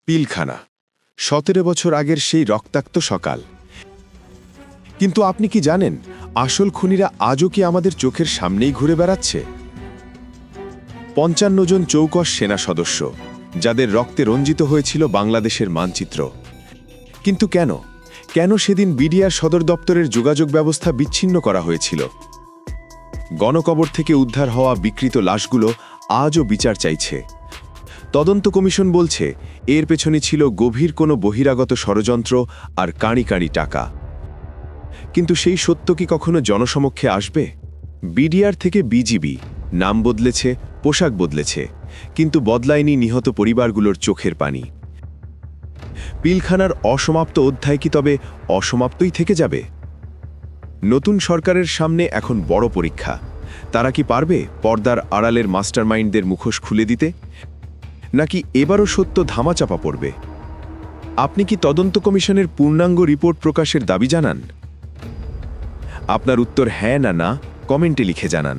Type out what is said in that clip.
পিলখানা 17 বছর আগের সেই রক্তাক্ত সকাল। কিন্তু আপনি কি জানেন আসল খুনিরা আজও কি আমাদের চোখের সামনেই ঘুরে বেড়াচ্ছে? 55 জন চৌকস সেনা সদস্য, যাদের রক্তে রঞ্জিত হয়েছিল বাংলাদেশের মানচিত্র। কিন্তু কেন সেদিন বিডিআর সদর দপ্তরের যোগাযোগ ব্যবস্থা বিচ্ছিন্ন করা হয়েছিল? গণকবর থেকে উদ্ধার হওয়া বিকৃত লাশগুলো আজও বিচার চাইছে। তদন্ত কমিশন বলছে এর পেছনে ছিল গভীর কোনো বহিরাগত ষড়যন্ত্র আর কাঁড়ি কাঁড়ি টাকা। কিন্তু সেই সত্য কি কখনো জনসমক্ষে আসবে? বিডিআর থেকে বিজিবি নাম বদলেছে, পোশাক বদলেছে, কিন্তু বদলায়নি নিহত পরিবারগুলোর চোখের পানি। পিলখানার অসমাপ্ত অধ্যায় কি তবে অসমাপ্তই থেকে যাবে? নতুন সরকারের সামনে এখন বড় পরীক্ষা। তারা কি পারবে পর্দার আড়ালের মাস্টারমাইন্ডদের মুখোশ খুলে দিতে, নাকি এবারও সত্য ধামাচাপা পড়বে? আপনি কি তদন্ত কমিশনের পূর্ণাঙ্গ রিপোর্ট প্রকাশের দাবি জানান? আপনার উত্তর হ্যাঁ না কমেন্টে লিখে জানান।